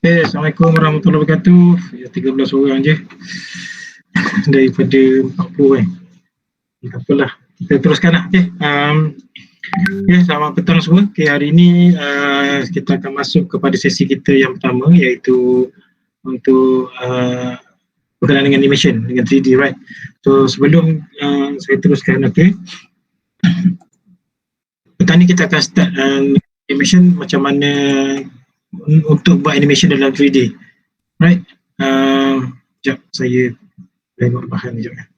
Assalamualaikum warahmatullahi wabarakatuh. Ya, 13 orang je daripada 40 kan. Tak apalah. Kita teruskan lah. Selamat petang semua. Hari ini kita akan masuk kepada sesi kita yang pertama, iaitu untuk berkenaan dengan animation, dengan 3D, right? So sebelum saya teruskan, petang ni kita akan start animation macam mana untuk buat animation dalam 3D, right? Sekejap, saya tengok bahan sekejap.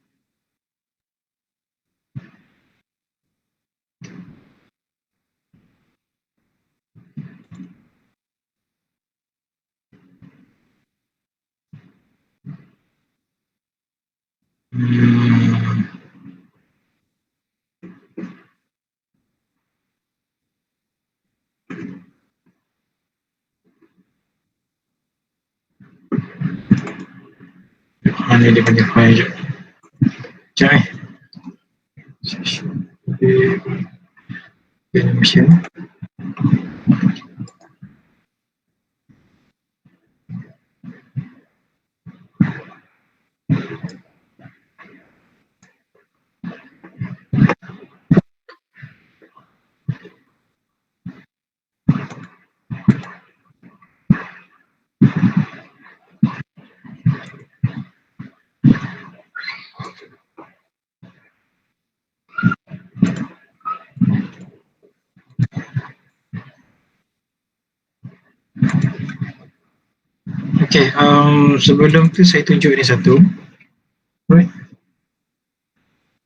Mana dia punya file je. Sekejap animation. Okay, sebelum tu saya tunjuk ni satu. Right.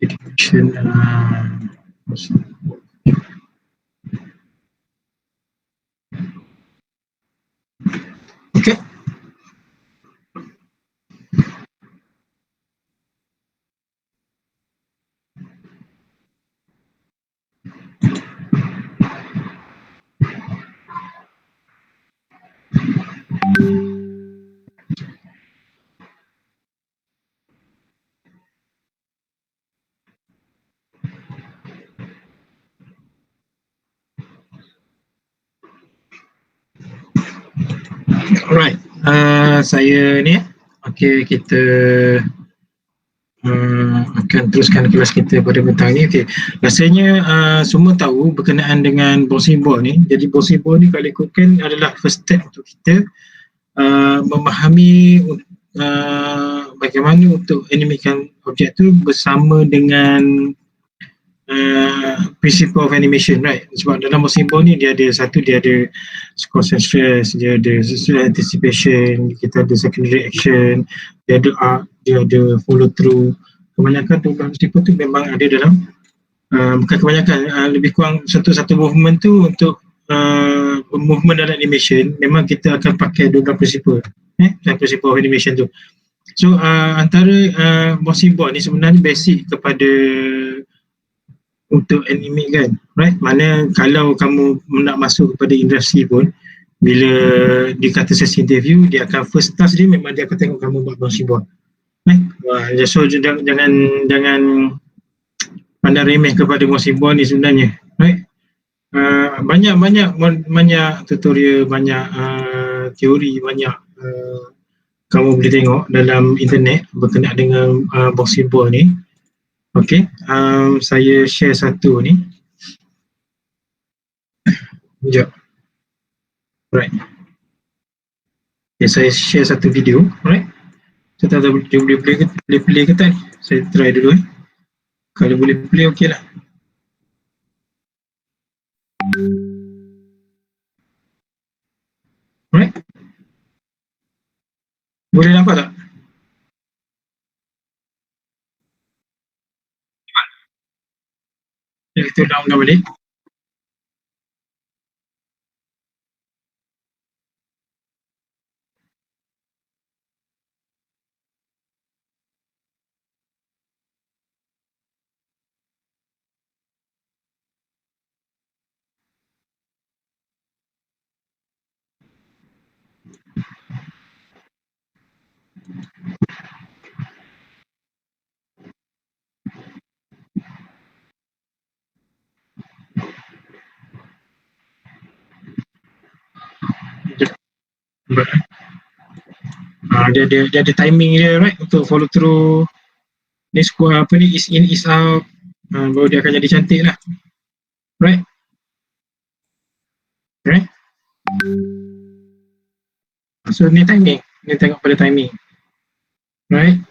Education. Okay. Alright, saya ni okay, kita akan teruskan kelas kita pada petang ni. Okay, rasanya semua tahu berkenaan dengan bouncing ball ni. Jadi bouncing ball ni kalau ikutkan adalah first step untuk kita memahami bagaimana untuk animatekan objek tu bersama dengan principle of animation, right? Sebab dalam bouncing ball ni dia ada cause and stress, dia ada anticipation, kita ada secondary action, dia ada arc, dia ada follow through. Kebanyakan tu principle tu memang ada dalam bukan kebanyakan, lebih kurang satu movement tu untuk movement dalam animation memang kita akan pakai dua principle, principle of animation tu. So antara bouncing ball ni sebenarnya basic kepada untuk animate kan, right? Mana kalau kamu nak masuk kepada industri pun, bila dikata sesi interview, dia akan first task dia memang dia akan tengok kamu buat bouncing ball, right? So jangan pandang remeh kepada bouncing ball ni sebenarnya, right? Banyak tutorial, banyak teori, banyak kamu boleh tengok dalam internet berkenaan dengan bouncing ball ni. Okay, saya share satu ni. Sekejap. Right. Okay, saya share satu video. Right. Saya tak tahu dia boleh play ke tak. Saya try dulu. Kalau boleh play, okey lah. Right. Boleh nampak tak? Kita ulang balik. Dia ada timing dia, right, untuk follow through ni square apa ni, is in is out, baru dia akan jadi cantik lah, right. Right, so ni timing, ni tengok pada timing, right.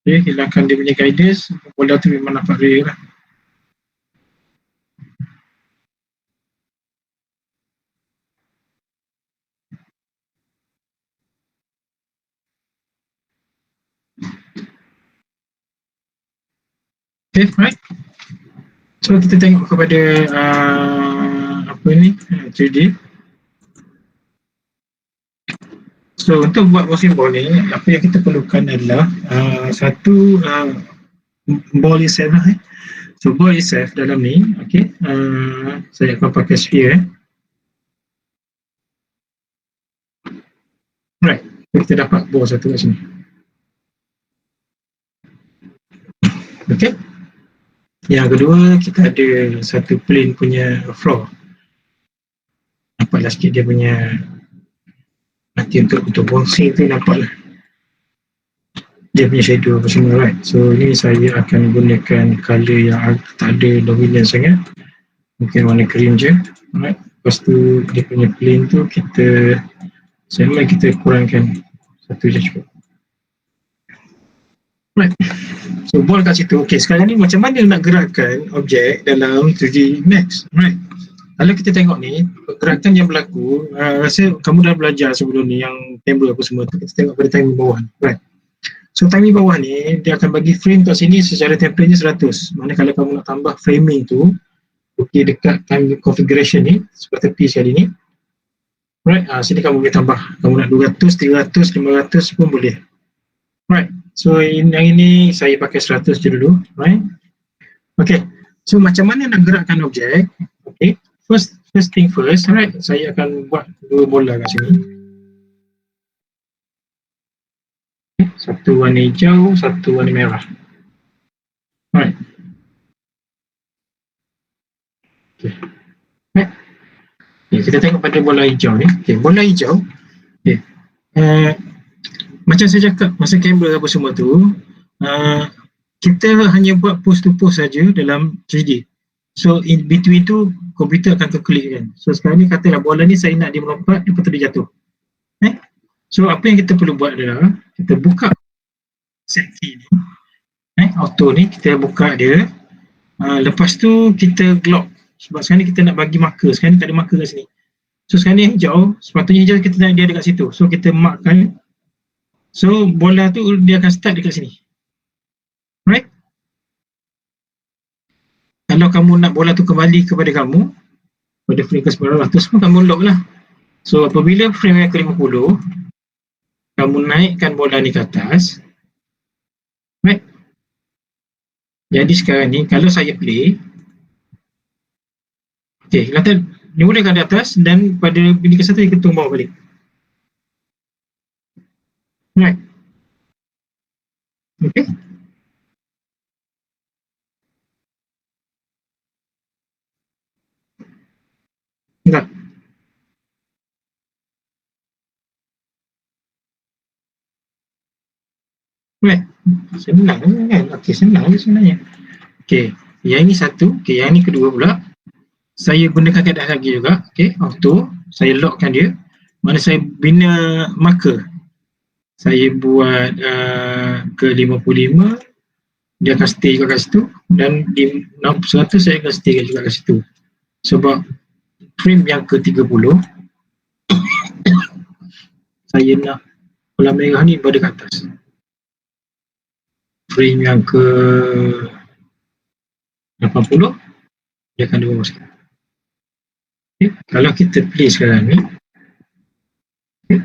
Okay, hilangkan dia punya guidance, bola tu memang nampak real lah. Okay, right. So kita tengok kepada apa ni, 3D. So untuk buat ball symbol ni, apa yang kita perlukan adalah satu ball itself lah. So ball itself dalam ni, okay, saya akan pakai sphere. Right, kita dapat ball satu kat sini. Okay. Yang kedua, kita ada satu plane punya floor. Nampaklah sikit dia punya nanti untuk bouncing tu nampaklah dia punya shadow apa semua, right. So ni saya akan gunakan colour yang tak ada dominant sangat, mungkin warna cream je, right. Lepas tu dia punya plane tu kita kurangkan satu je cukup, right. So ball kat situ. Okay, sekarang ni macam mana nak gerakkan objek dalam 3D Max, right. Kalau kita tengok ni pergerakan yang berlaku, rasa kamu dah belajar sebelum ni yang table apa semua tu, kita tengok pada timing bawah, right. So timing bawah ni dia akan bagi frame kat sini secara template-nya 100. Mana kalau kamu nak tambah framing tu, okay, dekat time configuration ni seperti P sekali ni, right, sini kamu boleh tambah, kamu nak 200, 300, 500 pun boleh, right. So yang ini saya pakai 100 je dulu, right. Okay, so macam mana nak gerakkan objek. Okay, first thing first, right, saya akan buat dua bola kat sini, okay. Satu warna hijau, satu warna merah, right. Okay, right. Okay, kita tengok pada bola hijau ni. Okay, bola hijau, okay. Macam saya cakap masa kamera apa semua tu, kita hanya buat post to post saja dalam 3D. So in between tu komputer akan calculate kan. So sekarang ni katalah bola ni saya nak dia melompat, lepas tu dia jatuh. So apa yang kita perlu buat adalah kita buka set key ni, auto ni kita buka dia, lepas tu kita lock. Sebab sekarang ni kita nak bagi marker, sekarang ni tak ada marker kat sini. So sekarang ni hijau, sepatutnya hijau kita nak dia dekat situ. So kita markkan. So bola tu dia akan start dekat sini, right. Kalau kamu nak bola tu kembali kepada kamu pada frame ke 900 pun kamu lock lah. So apabila frame yang ke-50 kamu naikkan bola ni ke atas, right. Jadi sekarang ni kalau saya play, okay, kelihatan ni boleh kan di atas dan pada bilik ke-1 dia ketung bawah balik, right. Okay. Enggak. Right. Senang kan? Okay, senang je sebenarnya. Okay, yang ini satu. Okay, yang ini kedua pula. Saya gunakan keadaan lagi juga. Okay, auto. Saya lockkan dia. Mana saya bina marker. Saya buat ke 55. Dia akan stay juga kat situ. Dan di 100 saya akan stay juga kat situ. Sebab frame yang ke 30 saya nak bola merah ni berada kat atas. Frame yang ke 80 dia akan di bawah sikit. Okay. Kalau kita play sekarang ni, okay.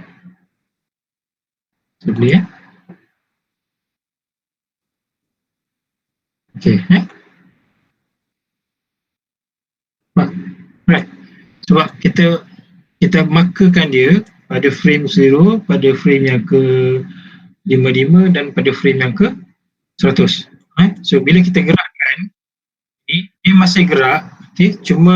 Kita play ya. Okay, right. Sebab kita markerkan dia pada frame 0, pada frame yang ke 55 dan pada frame yang ke 100. So bila kita gerakkan, dia masih gerak, okay. Cuma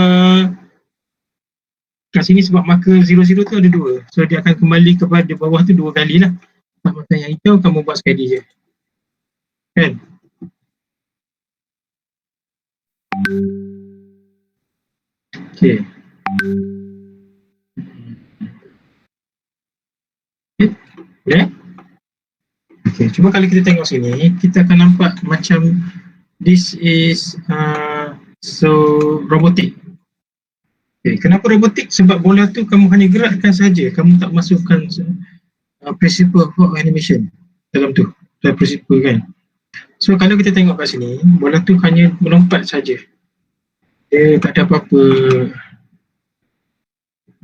kat sini sebab marker 00 tu ada dua, so dia akan kembali kepada bawah tu dua kali lah. Tak marker yang hijau kamu buat sekali je kan. Okay. Okay. Okay, cuba kalau kita tengok sini, kita akan nampak macam this is so robotic. Okay, kenapa robotik? Sebab bola tu kamu hanya gerakkan saja, kamu tak masukkan principle of animation dalam tu, dalam principle kan. So kalau kita tengok kat sini, bola tu hanya melompat saja. Dia tak ada apa-apa.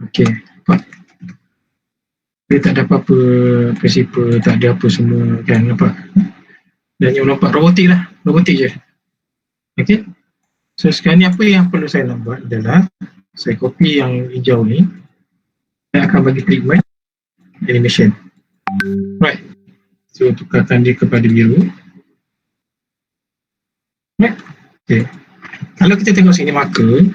Okay, dia tak ada apa-apa principle, tak ada apa semua kan, nampak? Dan yang melompat robotik lah, robotik je. Okay. So sekarang ni apa yang perlu saya nak buat adalah saya copy yang hijau ni, saya akan bagi treatment animation. Right. So tukarkan dia kepada biru. Right. Okay. Kalau kita tengok sini marker.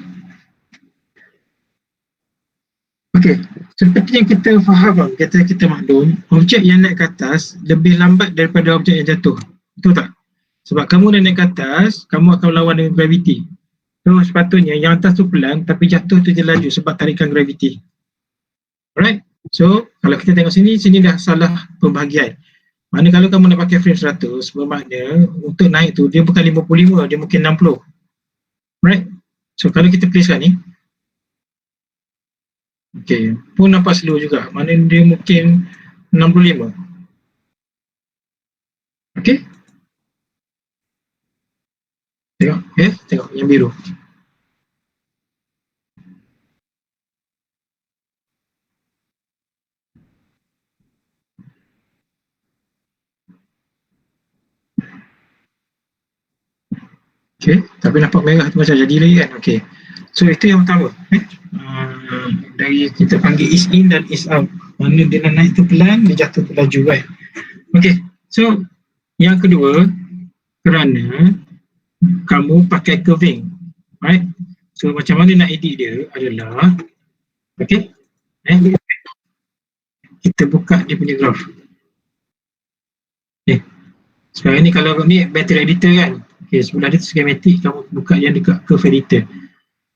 Okay. Seperti yang kita faham, kita maklum, objek yang naik ke atas lebih lambat daripada objek yang jatuh. Betul tak? Sebab kamu dah naik ke atas, kamu akan lawan dengan gravity. So sepatutnya yang atas tu pelan, tapi jatuh tu dia laju sebab tarikan gravity. Alright? So kalau kita tengok sini dah salah pembahagian. Mana kalau kamu nak pakai frame 100, bermakna untuk naik tu dia bukan 55, dia mungkin 60. Right? So kalau kita play sekarang ni, okay, pun nampak slow juga. Mana dia mungkin 65. Okay? Tengok, tengok yang biru. Okay, tapi nampak merah tu macam jadi lagi kan. Okay, so itu yang pertama. Dari kita panggil ease in dan ease out. Mana dia nak naik tu pelan, dia jatuh tu laju kan. Okay, so yang kedua, kerana kamu pakai curving, right? So macam mana nak edit dia adalah, okay, kita buka dia punya graph. Okay, sekarang ni kalau ni battery editor kan, okay, sebelah dia tu schematic, kamu buka yang dekat curve editor.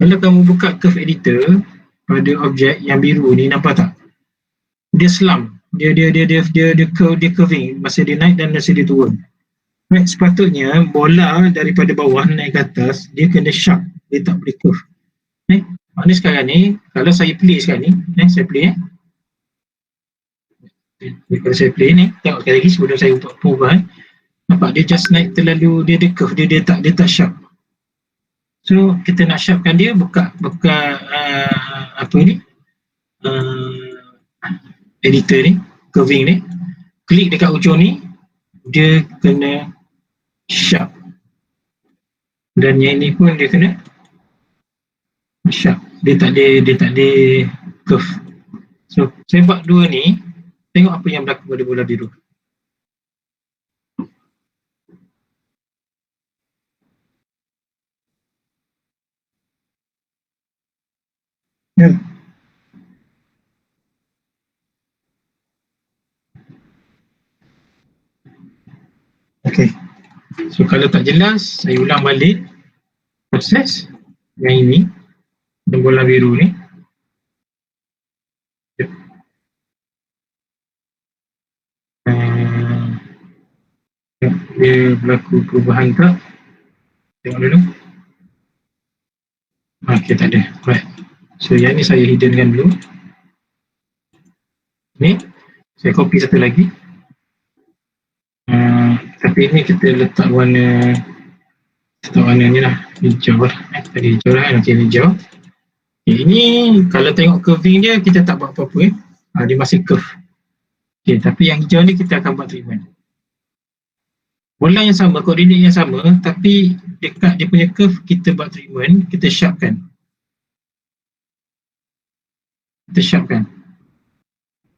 Kalau kamu buka curve editor pada objek yang biru ni, nampak tak? Dia slump, dia curving masa dia naik dan masa dia turun. Right, sepatutnya bola daripada bawah naik ke atas, dia kena sharp, dia tak boleh curve. Maknanya sekarang ni, kalau saya play sekarang ni, saya play kalau saya play ni, tengok sekali lagi sebelum saya buat perubahan, nampak dia just naik terlalu, dia curve, dia tak sharp. So kita nak sharpkan dia, buka apa ni, editor ni, curving ni, klik dekat ujung ni, dia kena sharp. Dan yang ini pun dia kena sharp. Dia tak ada curve. So saya buat dua ni, tengok apa yang berlaku pada bola biru. Ya. Okay. So kalau tak jelas, saya ulang balik proses yang ini, bola biru ni. Dia berlaku perubahan tak? Tengok dulu. Okay, tak ada. Right. So yang ni saya hiddenkan dulu. Ni saya copy satu lagi. Tapi ni kita letak warna ni lah, hijau lah. Tadi hijau lah, nanti hijau. Okay, ini kalau tengok curving dia, kita tak buat apa-apa. Dia masih curve. Okay, tapi yang hijau ni kita akan buat treatment. Bola yang sama, koordinat yang sama, tapi dekat dia punya curve kita buat treatment, kita sharpkan.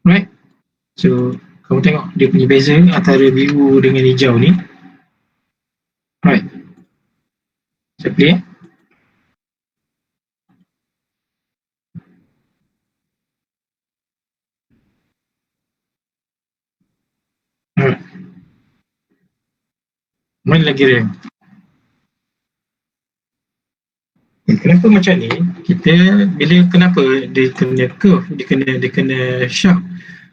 Right? So kamu tengok dia punya beza antara biru dengan hijau ni. Right. Saya play. Mana lagi RAM? Kenapa macam ni? Kita bila kenapa dia kena curve, dia kena sharp?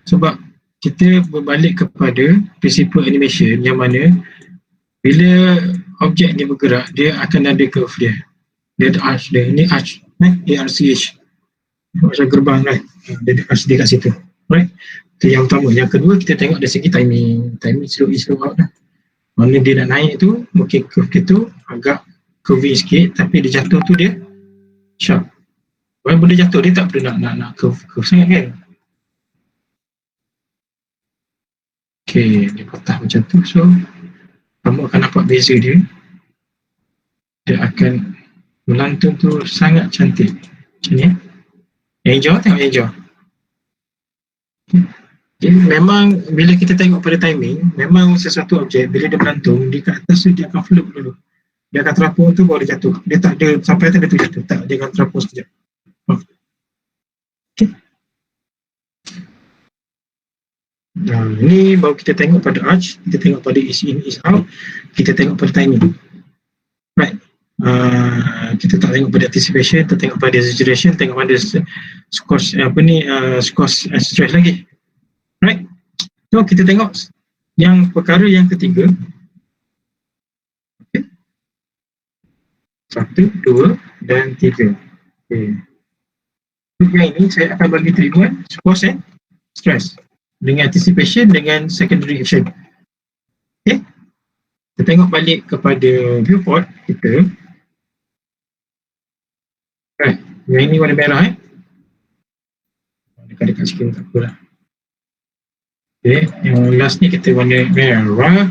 Sebab kita berbalik kepada prinsipal animation yang mana bila objek ni bergerak, dia akan ada curve dia. Dia ada arch dia. Ini arch, ARCH. Macam gerbang kan. Dia ada arch dia kat situ. Right? Itu yang pertama. Yang kedua, kita tengok dari segi timing. Timing slow in, slow out lah. Mana dia nak naik tu, mungkin curve kita agak curvy sikit, tapi dia jatuh tu dia sharp. Kalau benda jatuh, dia tak perlu nak curve sangat kan. Okay, dia patah macam tu. So, kamu akan nampak beza dia. Dia akan melantung tu sangat cantik. Macam ni. Yang hijau, tengok yang hijau. Jadi memang bila kita tengok pada timing, memang sesuatu objek bila dia melantung, di kat atas tu dia akan float dulu. Dia akan terapung tu baru dia jatuh. Dia tak ada sampai atas dia tu jatuh. Tak, dia akan terapung sekejap. Okay. Nah, ini baru kita tengok pada arch, kita tengok pada is in, is out, kita tengok pada timing. Right. Kita tak tengok pada anticipation, kita tengok pada exaggeration, tengok pada scores scores stress lagi. Right. So kita tengok yang perkara yang ketiga. Okay. 1, 2 dan 3. Okay. Yang ini saya akan bagi 3 scores and stress dengan anticipation dengan secondary action. Okay. Kita tengok balik kepada viewport kita. Right. Yang ini warna merah dekat-dekat sikit tak apalah. Okay, yang last ni kita warna merah.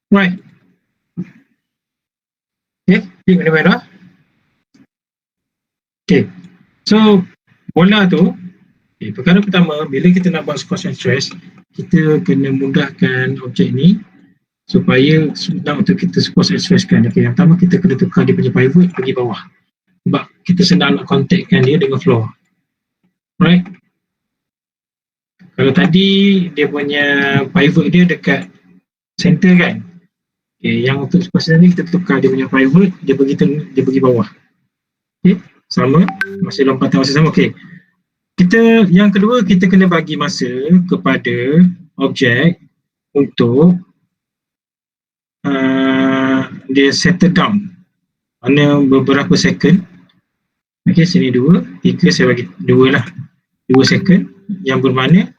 Right. Okay, ini warna merah. Okay, so bola tu, okay, perkara pertama, bila kita nak buat scores and stress, kita kena mudahkan objek ni supaya senang untuk kita scores and stresskan. Okay, yang pertama kita kena tukar dia punya pivot pergi bawah. Sebab kita senang nak contactkan dia dengan floor. Right. Kalau tadi dia punya pivot dia dekat center kan. Okay, yang untuk sequence ni kita tukar dia punya pivot, dia pergi bawah. Okay, sama, masih lompatan masih sama. Okay. Kita yang kedua kita kena bagi masa kepada objek untuk dia settle down. Mana beberapa second. Okay, sini 2, 3, saya bagi 2 lah. 2 second yang bermakna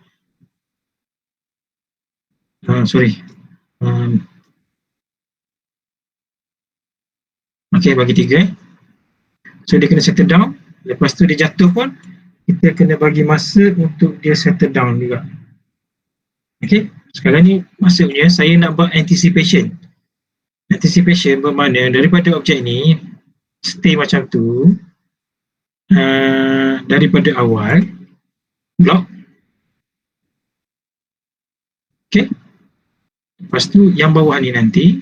okay, bagi 3 so dia kena settle down, lepas tu dia jatuh pun kita kena bagi masa untuk dia settle down juga. Okay, sekarang ni maksudnya saya nak buat anticipation bermakna daripada objek ni stay macam tu daripada awal block. Okay, lepas tu yang bawah ni nanti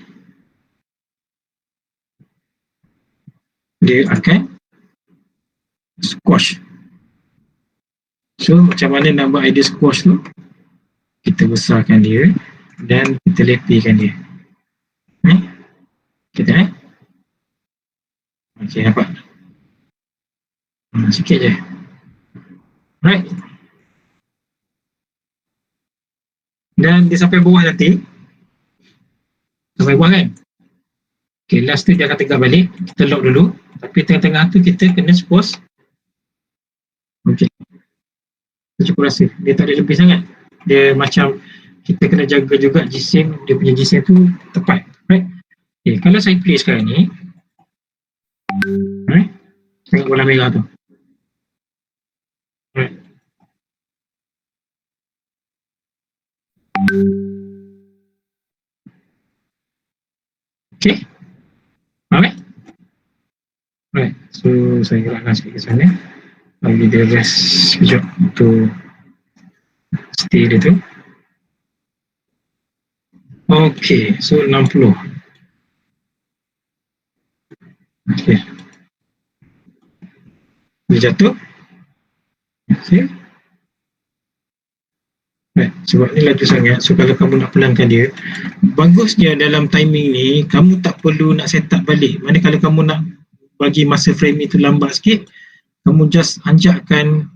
dia akan squash. So macam mana nak buat idea squash tu? Kita besarkan dia dan kita lepikan dia. Kita okay, nampak? Sikit je. Right. Dan dia sampai bawah nanti. Sampai bawah kan? Okay, last tu dia akan tegak balik. Kita lock dulu. Tapi tengah-tengah tu kita kena suppose. Okay. Kita cukup rasa. Dia tak ada lebih sangat. Dia macam kita kena jaga juga jisim. Dia punya jisim tu tepat. Right? Okay, kalau saya play sekarang ni. Right? Tengok bola merah tu. Right. Okay. Alright. Right. So saya gerakkan sikit ke sana. Bagi dia rest sekejap untuk stay dia tu. Okay. So 60. Okay. Dia jatuh. Okay. Right. sebab ni laju sangat. So kalau kamu nak pelankan dia, bagusnya dalam timing ni kamu tak perlu nak set up balik. Mana kalau kamu nak bagi masa frame itu lambat sikit, kamu just anjakkan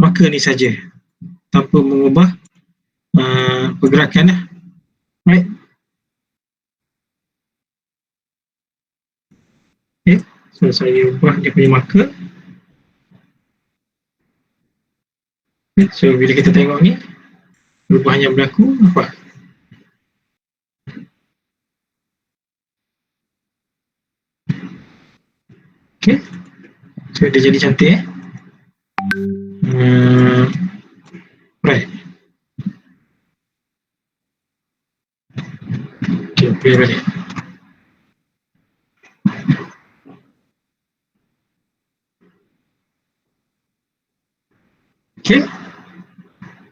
marker ni saja tanpa mengubah pergerakan lah. Right? Okay. So saya ubah dia punya marker. Okay. So bila kita tengok ni, perubahan yang berlaku, nampak? Okay. So dia jadi cantik right. Okay, play balik. Okay,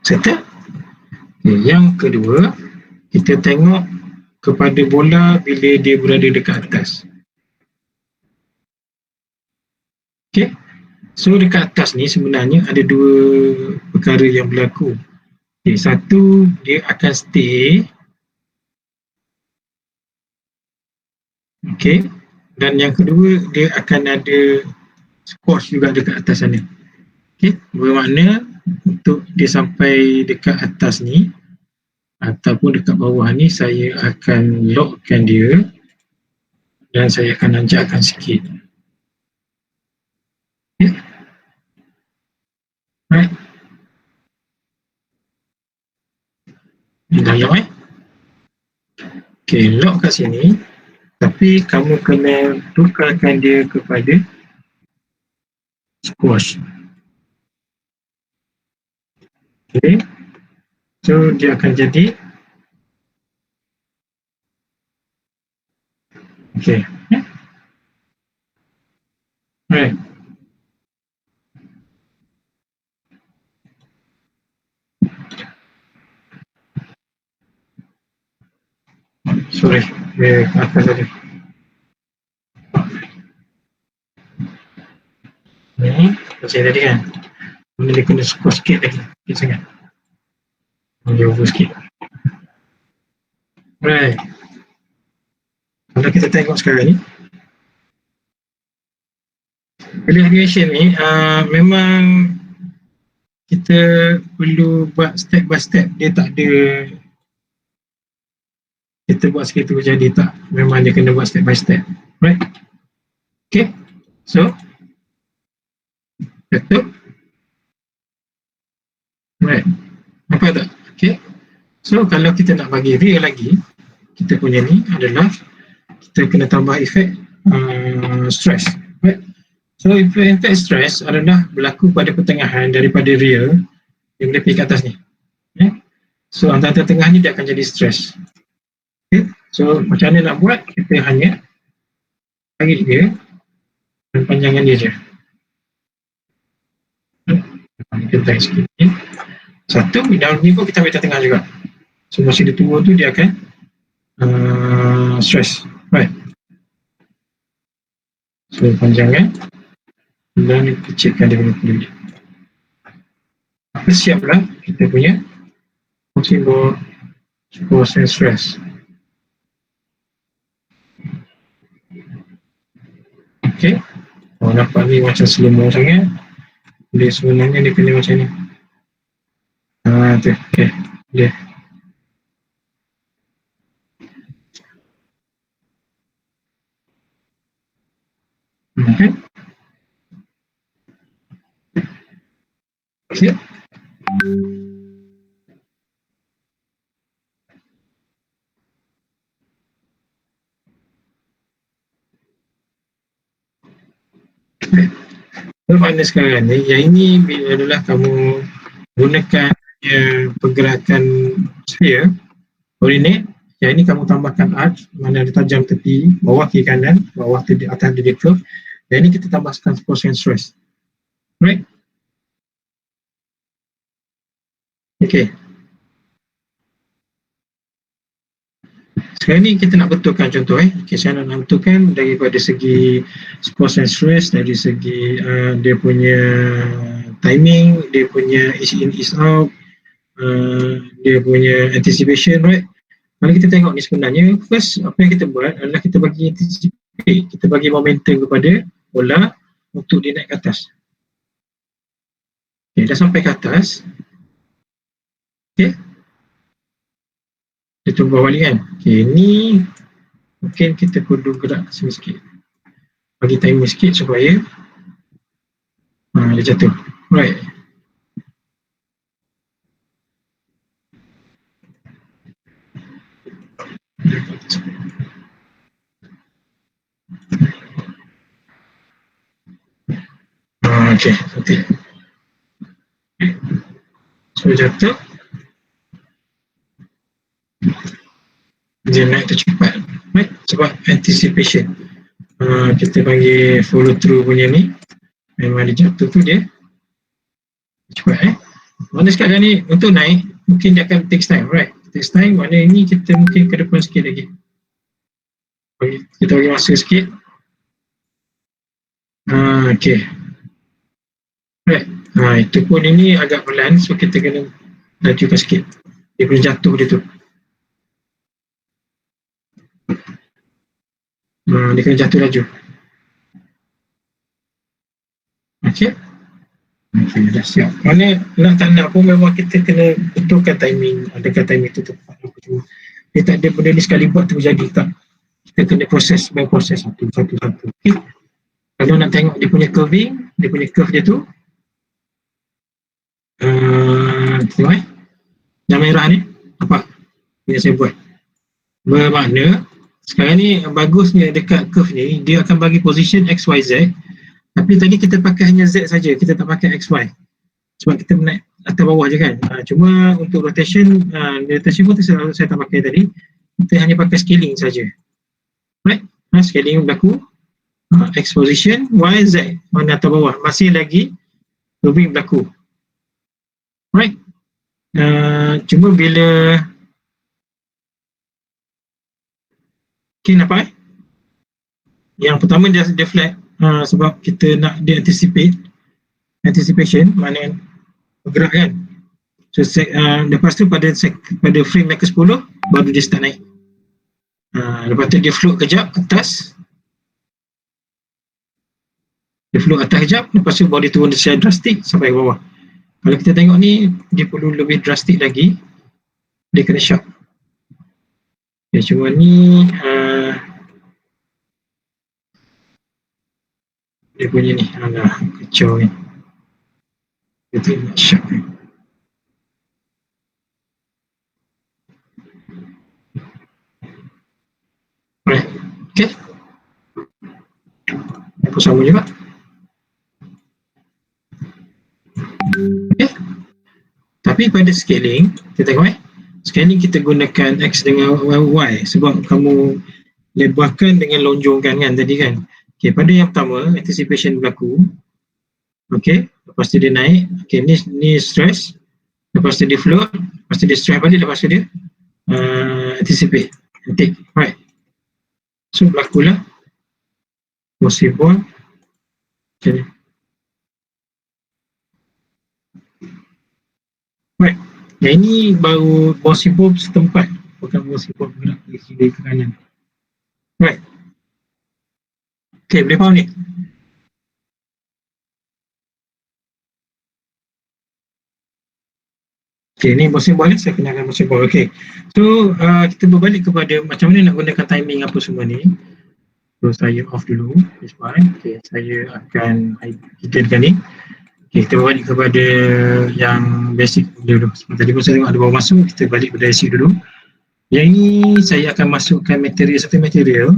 settle. Okay, yang kedua, kita tengok kepada bola bila dia berada dekat atas. Okay, so dekat atas ni sebenarnya ada dua perkara yang berlaku. Okay, satu, dia akan stay. Okay, dan yang kedua, dia akan ada squash juga dekat atas sana. Okay, bermakna untuk dia sampai dekat atas ni ataupun dekat bawah ni, saya akan lockkan dia dan saya akan nanjakkan sikit. Okay. Right. Dah lock Okay, lock kat sini, tapi kamu kena tukarkan dia kepada squash. Okay, so dia akan jadi okay. Right. Sorry, dia ke atas tadi. Ni, macam tadi kan, dia kena squash sikit lagi, sikit sangat. Dia over sikit. Right. Kalau kita tengok sekarang ni, bila animation ni, memang kita perlu buat step by step. Dia tak ada kita buat sikit tu jadi tak. Memang dia kena buat step by step. Right? Okay. So, betul. Right. Nampak tak? Okay. So, kalau kita nak bagi real lagi, kita punya ni adalah kita kena tambah efek stress. Right? So, efek stress adalah berlaku pada pertengahan daripada real yang boleh pergi ke atas ni. Okay? So, antara tengah ni dia akan jadi stress. Okay? So, macam mana nak buat? Kita hanya tarik dia dan panjangan dia je. Kita tarik sikit ni. Satu, dalam ni pun kita ambil tengah juga. So, masa dia turun tu dia akan stress. Right. So, panjangan dan kecilkan dia punya kulit. Siaplah kita punya simbol force and stress. Okay. Oh, nampak ni macam slow-mo sangat. Dia sebenarnya dia kena macam ni. Tu. Okay. Dia. Okay. Okay. Makna sekarang ni, yang ini adalah kamu gunakan pergerakan sphere, koordinat. Yang ini kamu tambahkan arc, mana ada tajam tepi, bawah kiri kanan, bawah atas dia curve. Yang ini kita tambahkan force and stress. Right? Okay. Sekarang ni kita nak betulkan contoh okay, saya nak betulkan daripada segi force and stress, dari segi dia punya timing, dia punya ease in, ease out, dia punya anticipation, right? Kalau kita tengok ni sebenarnya, first apa yang kita buat adalah kita bagi anticipate, kita bagi momentum kepada bola untuk dia naik ke atas. Okay, dah sampai ke atas. Okay. Dia tunggu balik kan. Okay, ni mungkin kita kudu gerak sini sikit. Bagi timing sikit supaya dia jatuh. Right. Okay, nanti. So jatuh. Dia naik tu cepat. Right? Sebab anticipation. Kita panggil follow through punya ni. Memang dia jatuh tu dia cepat mana sekarang ni untuk naik mungkin dia akan takes time, right? Takes time, mana ini kita mungkin ke depan sikit lagi. Kita bagi masa sikit. Okay. Right. Itu pun ini agak pelan, so kita kena lajukan sikit. Dia boleh jatuh dia tu. Dia kena jatuh laju. Okay. Okay, dah siap. Mana nak tak nak pun memang kita kena betulkan timing. Adakah timing tu tepat apa cuma. Dia tak ada benda ni sekali buat tu jadi tak. Kita kena proses by proses satu. Okay. Kalau nak tengok dia punya curving, dia punya curve dia tu. Tengok yang merah ni. Apa yang saya buat? Bermakna sekarang ni bagusnya dekat curve ni dia akan bagi position X, Y, Z. Tapi tadi kita pakai hanya Z saja, kita tak pakai X, Y. Sebab kita naik atas bawah je kan. Cuma untuk rotation pun saya tak pakai tadi. Kita hanya pakai scaling saja. Right? Scaling berlaku. X position, Y, Z. Mana atas bawah. Masih lagi moving berlaku. Right? Cuma bila okay, nampak yang pertama dia flat. Sebab kita nak dia anticipation mana bergerak kan. So lepas tu pada frame yang ke-10 baru dia start naik. Lepas tu dia float kejap atas. Dia float atas kejap, lepas tu baru dia turun secara drastik sampai ke bawah. Kalau kita tengok ni dia perlu lebih drastik lagi. Dia kena shock. Okay, cuma ni dia punya ni kacau ni. Kita nak shock ni. Right. Okay. Apa sama juga. Okay. Tapi pada scaling, kita tengok scaling kita gunakan X dengan Y sebab kamu lebarkan dengan lonjongkan kan tadi kan. Okay, pada yang pertama, anticipation berlaku. Okay, lepas tu dia naik. Okay, ni stress. Lepas tu dia float. Lepas tu dia stress balik. Lepas tu dia anticipate. Take, right. So, berlakulah. Possible. Okay. Right. Yang ini baru possible setempat. Bukan possible bergerak dari kiri ke kanan. Right. Okay, boleh faham ni? Okay, ni possible ni saya kenalkan possible. Okay. So, kita berbalik kepada macam mana nak gunakan timing apa semua ni. So, saya off dulu. This one. Okay, saya akan hiddenkan ni. Okay, kita balik kepada yang basic dulu. Seperti tadi pun saya tengok ada bawa masuk, kita balik kepada basic dulu. Yang ini saya akan masukkan satu material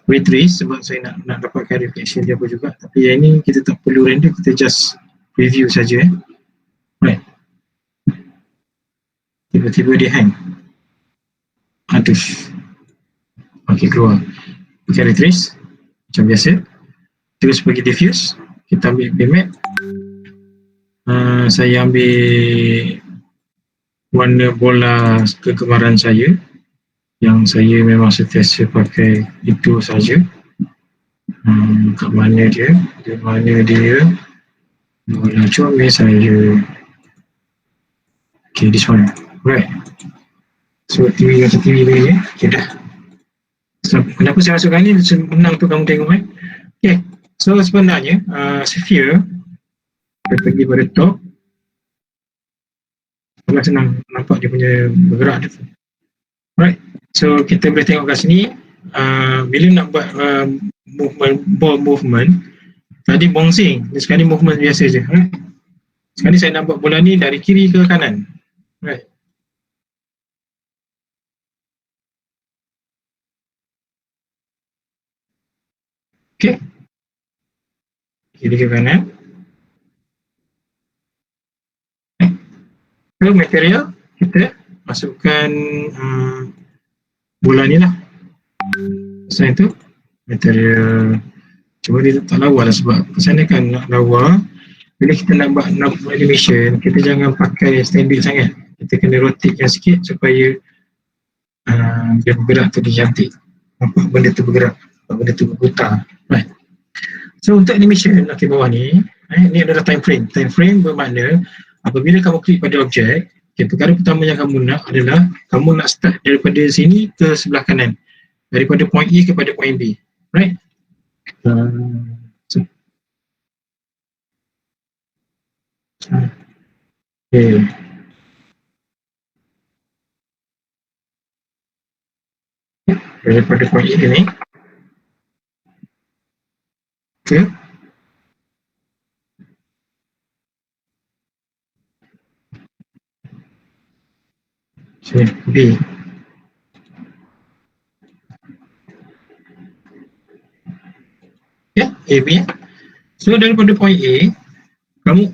waitress sebab saya nak dapatkan reflection dia apa juga. Tapi yang ini kita tak perlu render, kita just review saja. Right. Tiba-tiba dia hang. Aduh. Okay, keluar. Pakai retrace macam biasa. Terus pergi diffuse. Kita ambil payment. Saya ambil warna bola kegemaran saya. Yang saya memang sentiasa pakai itu saja. Kat mana dia? Di mana dia? Bola comel saya. Okay, this one. Right. So TV macam TV begini. Okay dah. So, kenapa saya masukkan ni? Senang tu kamu tengok kan. Okay. So sebenarnya sphere kita pergi pada top. Agak senang nampak dia punya bergerak tu. Right. So kita boleh tengok kat sini bila nak buat ball movement tadi bouncing, sekarang ni movement biasa je. Right. Sekarang ni saya nak buat bola ni dari kiri ke kanan. Right. Okay. Kiri ke kanan. So material kita masukkan bola ni lah. Pasal itu material cuma dia tak lawa lah sebab kesana kan nak lawa. Bila kita nak buat animation, kita jangan pakai standard sangat. Kita kena rotate sikit supaya dia bergerak tu dia cantik. Nampak benda tu bergerak, benda tu berputar. Right. So untuk animation okay, bawah ni, ni adalah time frame. Time frame bermakna apabila kamu klik pada objek, okay, perkara pertama yang kamu nak adalah kamu nak start daripada sini ke sebelah kanan. Daripada point A kepada point B. Right? So. Okay. Daripada point A ni. Okay. So, B. Ya, A, B. So, daripada point A, kamu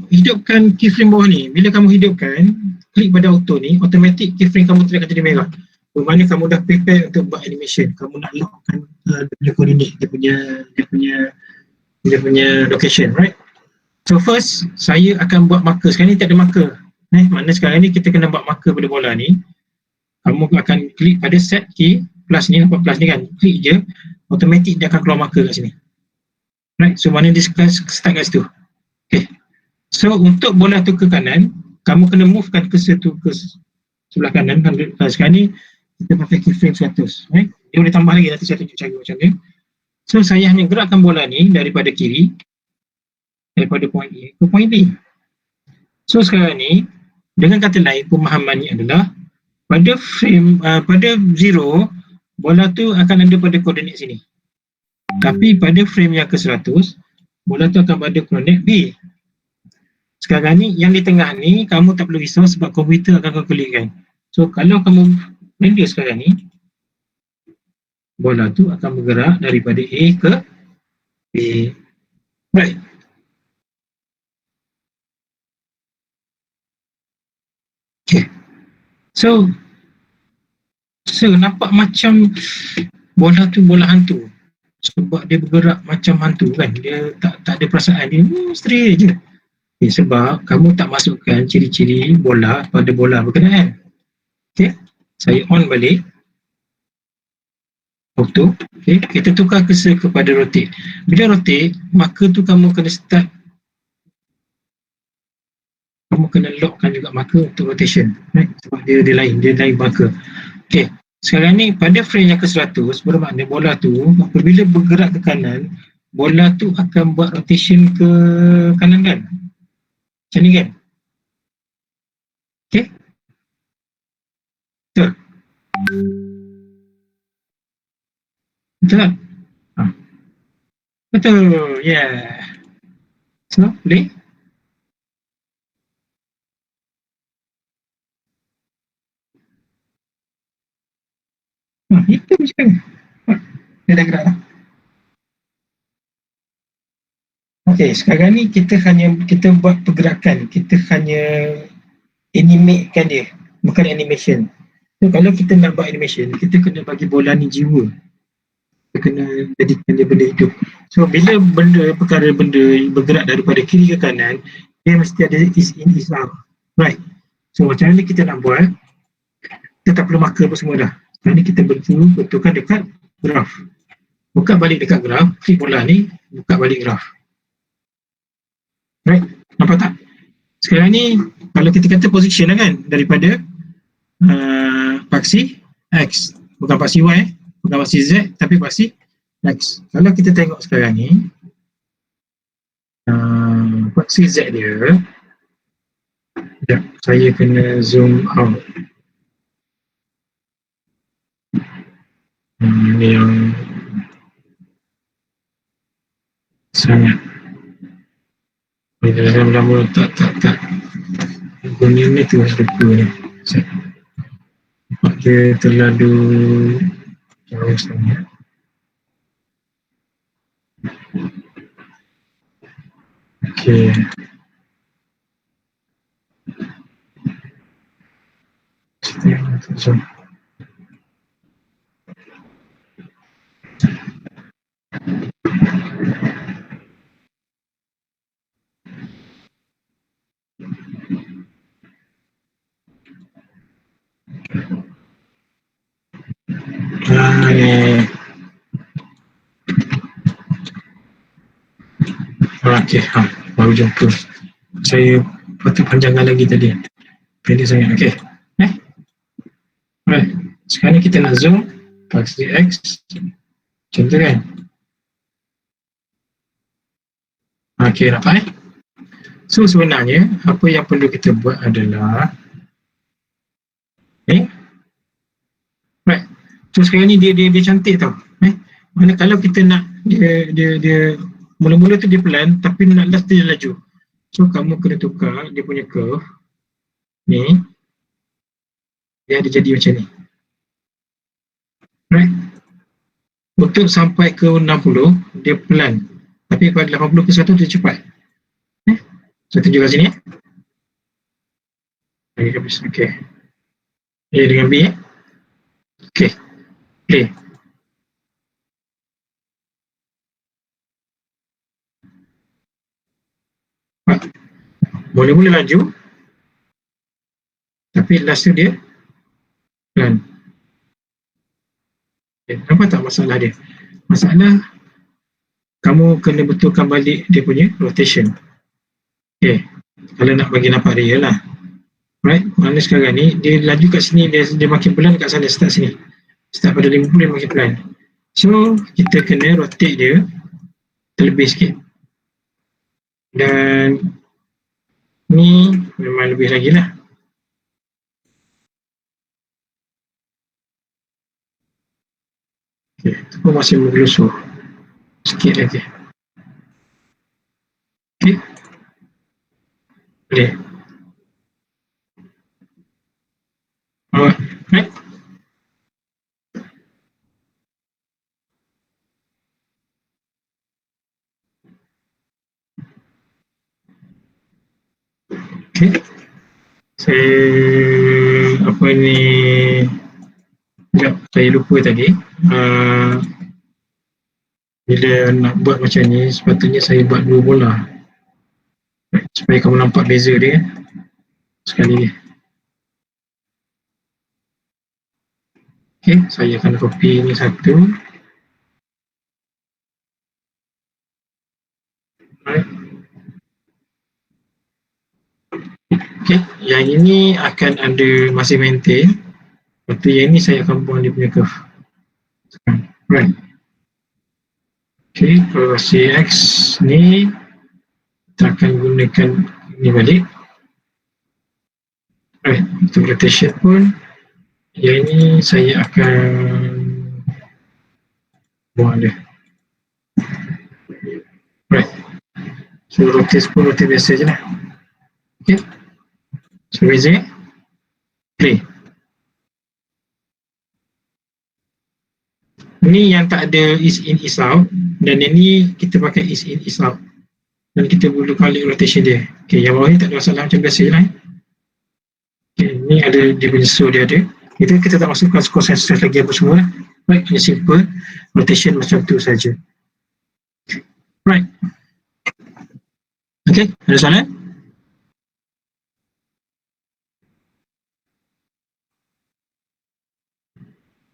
hidupkan keyframe bawah ni. Bila kamu hidupkan, klik pada auto ni, automatic keyframe kamu tu akan jadi merah. Bermakna kamu dah prepare untuk buat animation. Kamu nak lockkan dia coordinate, dia punya location, right? So first, saya akan buat marker. Sekarang ni tak ada marker. Maknanya sekarang ni kita kena buat marker pada bola ni. Kamu akan klik pada set key, plus ni, nampak plus ni kan? Klik je, automatic dia akan keluar marker kat sini. Right, so mana dia start kat situ. Okay. So untuk bola tu ke kanan, kamu kena movekan cursor tu ke sebelah kanan. Sekarang ni kita pakai keyframe 100. Right? Dia boleh tambah lagi, nanti saya tunjuk cara macam ni. So saya hanya gerakkan bola ni daripada kiri, daripada point A ke point B. So sekarang ni, dengan kata lain, pemahaman ni adalah pada frame, pada 0, bola tu akan ada pada koordinat sini. Tapi pada frame yang ke 100, bola tu akan pada koordinat B. Sekarang ni, yang di tengah ni, kamu tak perlu risau sebab komputer akan kalkulatkan. So kalau kamu render sekarang ni, bola tu akan bergerak daripada A ke B. Right. Okay. So nampak macam bola tu bola hantu. Sebab dia bergerak macam hantu kan. Dia tak ada perasaan. Dia straight je. Okay, sebab kamu tak masukkan ciri-ciri bola pada bola berkenaan. Okay. Saya on balik. Auto. Okay. Kita tukar cursor kepada rotate. Bila rotate, maka tu kamu kena start. Kamu kena lockkan juga marker untuk rotation. Right? Sebab dia lain marker. Okay. Sekarang ni pada frame yang ke 100 bermakna bola tu apabila bergerak ke kanan, bola tu akan buat rotation ke kanan kan? Macam ni kan? Okay? Betul? Betul tak? Betul, yeah. So, boleh? Itu macam dia dah gerak lah. Okay, sekarang ni kita buat pergerakan, kita hanya animatekan dia, bukan animation. So kalau kita nak buat animation, kita kena bagi bola ni jiwa. Kita kena jadikan dia benda hidup. So bila perkara benda bergerak daripada kiri ke kanan, dia mesti ada is in, is out. Right. So macam mana kita nak buat, kita tak perlu marker apa semua dah. Sekarang ni kita betulkan dekat graf. Buka balik dekat graf, klik bola ni, buka balik graf. Right, nampak tak? Sekarang ni kalau kita kata position lah kan, daripada paksi X, bukan paksi Y, bukan paksi Z, tapi paksi X. Kalau kita tengok sekarang ni, paksi Z dia, sekejap, saya kena zoom out. Ini yang sangat bila lama-lama tak guna ni tu lupa ni. Sebab dia terlalu jauh sangat. Okey. Zoom. Okey, baru jumpa. Saya patut panjangkan lagi tadi. Pendek sangat. Okey. Alright. Sekarang ni kita nak zoom paksi X. Macam tu kan? Okey, nampak So sebenarnya apa yang perlu kita buat adalah right. So sekarang ni dia cantik tau. Mana kalau kita nak dia mula-mula tu dia pelan tapi nak last dia laju. So kamu kena tukar dia punya curve ni, dia ada jadi macam ni. Right. Untuk sampai ke 60 dia pelan, tapi kalau 80 ke 100 dia cepat. Saya tunjuk kat sini. Okay. A dengan B. Okay. Play. Mula-mula laju, tapi last tu dia pelan. Okay. Nampak tak masalah dia? Masalah kamu kena betulkan balik dia punya rotation. Okay. Kalau nak bagi nampak real lah. Right. Mana sekarang ni dia laju kat sini, dia makin pelan kat sana, start sini. Start pada 50 dia makin pelan. So kita kena rotate dia terlebih sikit. Dan ni memang lebih lagi lah. Okay, tu pun masih menggelusur sikit lagi. Okay, boleh. Right. Okay. Saya lupa tadi. Bila nak buat macam ni, sepatutnya saya buat 2 bola. Supaya kamu nampak beza dia. Sekali ni. Okay, saya akan copy ni satu. Okay, yang ini akan ada masih maintain. Lepas tu yang ini saya akan buang dia punya curve. Right. Okay, kalau CX ni kita akan gunakan ni balik. Right, untuk rotation pun yang ini saya akan buang dia. Right. So rotate pun rotate biasa je lah. Okay. So resume. Play. Ni yang tak ada is in is out, dan yang ni kita pakai is in is out. Dan kita perlu kali rotation dia. Okay, yang bawah ni tak ada masalah, macam biasa je lah. Okay, ni ada dia punya so dia ada. Itu kita tak masukkan cos and stress lagi apa semua. Right, hanya simple rotation macam tu saja. Right. Okay, ada soalan?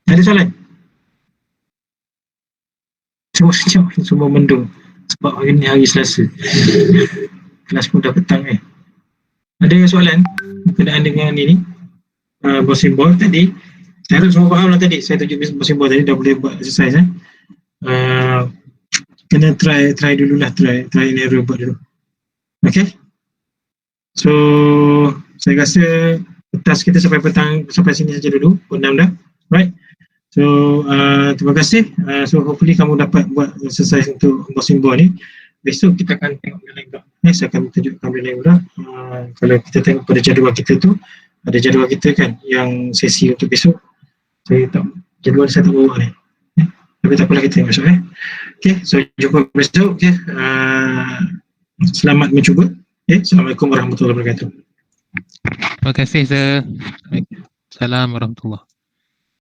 Ada soalan? Semua sejam, semua mendung sebab hari ni hari Selasa. Kelas pun dah petang Ada soalan berkenaan dengan ini ball symbol tadi? Saya harap semua faham lah tadi. Saya tunjuk ball symbol tadi dah boleh buat exercise kena try dululah, try and error buat dulu. Okay, so saya rasa task kita sampai sini saja dulu, pukul 6 dah, right? So terima kasih. So hopefully kamu dapat buat exercise untuk ball symbol ni. Besok kita akan tengok yang lain pula. Saya akan tunjukkan yang lain pula. Kalau kita tengok pada jadual kita tu, ada jadual kita kan yang sesi untuk besok. Jadual saya tak bawa ni. Tapi tak apalah, kita tengok besok. Okay, so jumpa besok. Okay. Selamat mencuba. Assalamualaikum warahmatullahi wabarakatuh. Terima kasih, Sir. Assalamualaikum warahmatullahi wabarakatuh.